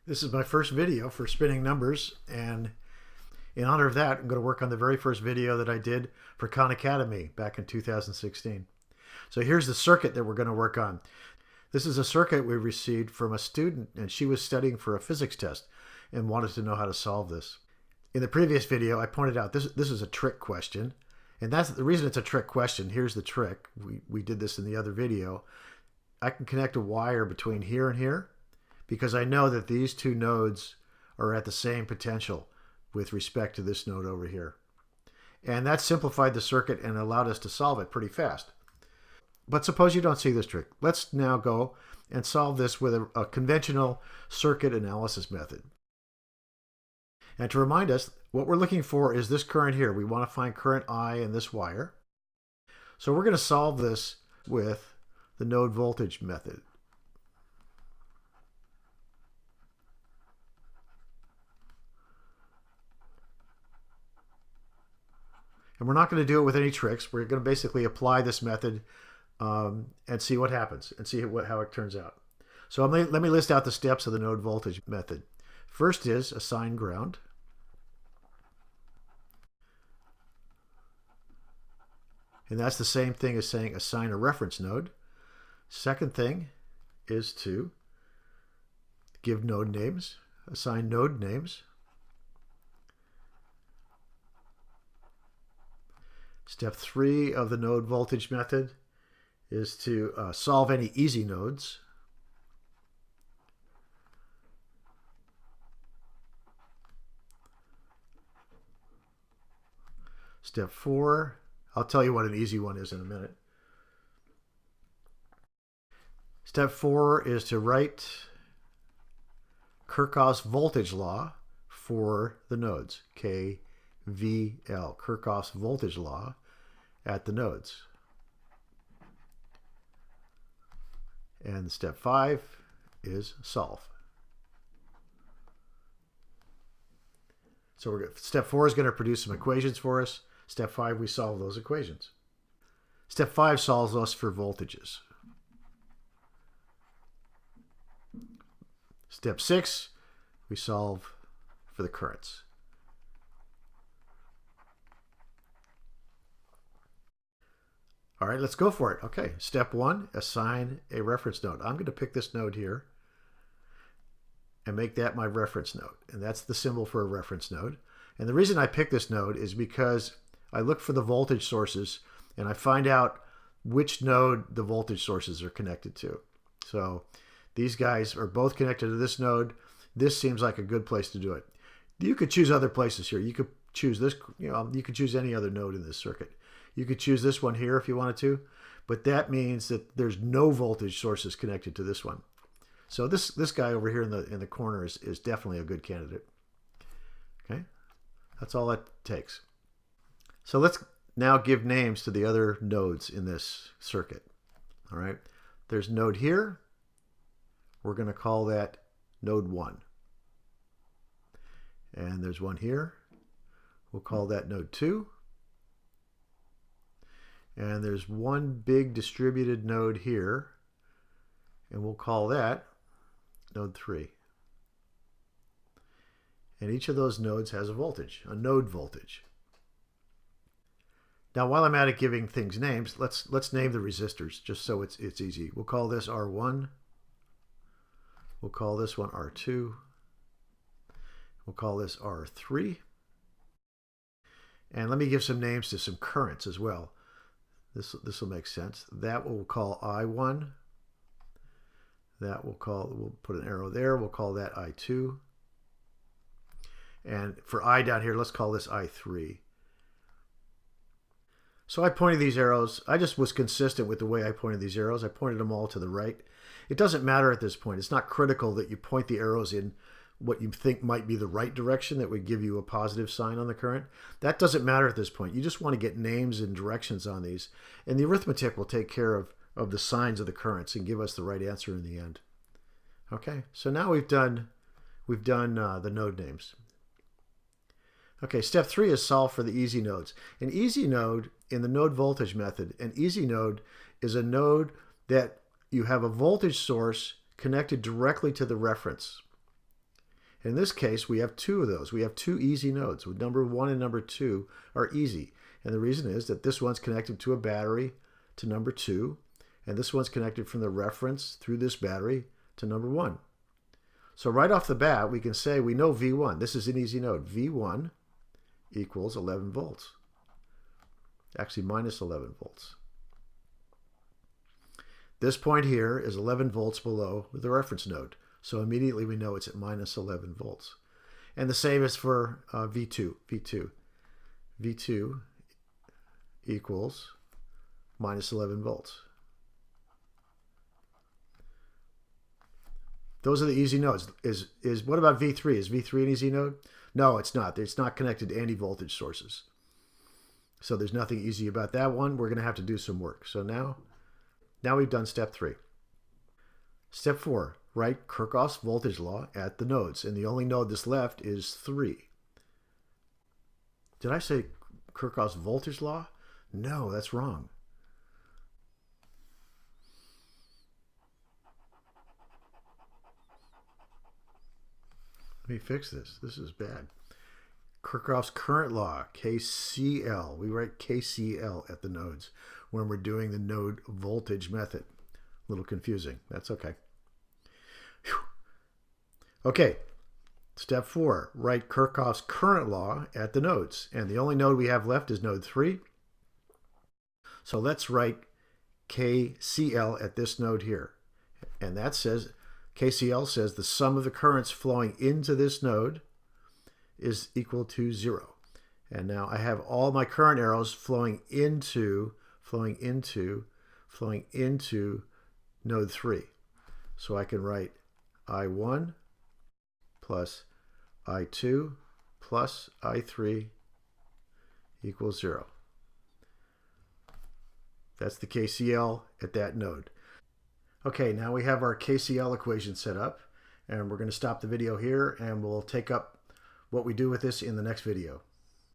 This is my first video for spinning numbers, and in honor of that, I'm going to work on the very first video that I did for Khan Academy back in 2016. So here's the circuit that we're going to work on. This is a circuit we received from a student, and she was studying for a physics test and wanted to know how to solve this. In the previous video, I pointed out this is a trick question, and that's the reason it's a trick question. Here's the trick. We did this in the other video. I can connect a wire between here and here, because I know that these two nodes are at the same potential with respect to this node over here. And that simplified the circuit and allowed us to solve it pretty fast. But suppose you don't see this trick. Let's now go and solve this with a conventional circuit analysis method. And to remind us, what we're looking for is this current here. We want to find current I in this wire. So we're going to solve this with the node voltage method. And we're not going to do it with any tricks. We're going to basically apply this method and see what happens and see how it turns out. So let me list out the steps of the node voltage method. First is assign ground. And that's the same thing as saying assign a reference node. Second thing is to give node names, assign node names. Step 3 of the node voltage method is to solve any easy nodes. Step 4, I'll tell you what an easy one is in a minute. Step 4 is to write Kirchhoff's voltage law for the nodes, KVL, Kirchhoff's voltage law at the nodes. And step 5 is solve. So step 4 is going to produce some equations for us. Step 5, we solve those equations. Step 5 solves us for voltages. Step 6, we solve for the currents. All right, let's go for it. Okay, step 1, assign a reference node. I'm going to pick this node here and make that my reference node. And that's the symbol for a reference node. And the reason I pick this node is because I look for the voltage sources and I find out which node the voltage sources are connected to. So these guys are both connected to this node. This seems like a good place to do it. You could choose other places here. You could choose this, you could choose any other node in this circuit. You could choose this one here if you wanted to, but that means that there's no voltage sources connected to this one. So this guy over here in the corner is definitely a good candidate. Okay, that's all that takes. So let's now give names to the other nodes in this circuit. All right, there's a node here. We're going to call that node 1. And there's one here. We'll call that node 2. And there's one big distributed node here, and we'll call that node 3. And each of those nodes has a voltage, a node voltage. Now, while I'm at it giving things names, let's name the resistors just so it's easy. We'll call this R1. We'll call this one R2. We'll call this R3. And let me give some names to some currents as well. This will make sense. That we'll call I1. That we'll put an arrow there. We'll call that I2. And for I down here, let's call this I3. So I pointed these arrows. I just was consistent with the way I pointed these arrows. I pointed them all to the right. It doesn't matter at this point. It's not critical that you point the arrows in what you think might be the right direction that would give you a positive sign on the current. That doesn't matter at this point. You just want to get names and directions on these. And the arithmetic will take care of the signs of the currents and give us the right answer in the end. Okay, so now we've done the node names. Okay, step 3 is solve for the easy nodes. An easy node in the node voltage method, an easy node is a node that you have a voltage source connected directly to the reference. In this case, we have two of those. We have two easy nodes. With number 1 and number 2 are easy. And the reason is that this one's connected to a battery to number 2, and this one's connected from the reference through this battery to number 1. So right off the bat, we can say we know V1. This is an easy node. V1 equals 11 volts. Actually, minus 11 volts. This point here is 11 volts below the reference node. So immediately we know it's at minus 11 volts. And the same is for V2. V2 equals minus 11 volts. Those are the easy nodes. What about V3? Is V3 an easy node? No, it's not. It's not connected to any voltage sources. So there's nothing easy about that one. We're going to have to do some work. So now we've done step 3. Step 4, write Kirchhoff's voltage law at the nodes. And the only node that's left is 3. Did I say Kirchhoff's voltage law? No, that's wrong. Let me fix this. This is bad. Kirchhoff's current law, KCL. We write KCL at the nodes when we're doing the node voltage method. A little confusing. That's okay. Whew. Okay. Step 4, write Kirchhoff's current law at the nodes. And the only node we have left is node 3. So let's write KCL at this node here. And that says, KCL says the sum of the currents flowing into this node is equal to 0. And now I have all my current arrows flowing into node 3. So I can write I1 plus I2 plus I3 equals 0. That's the KCL at that node. Okay, now we have our KCL equation set up, and we're going to stop the video here, and we'll take up what we do with this in the next video.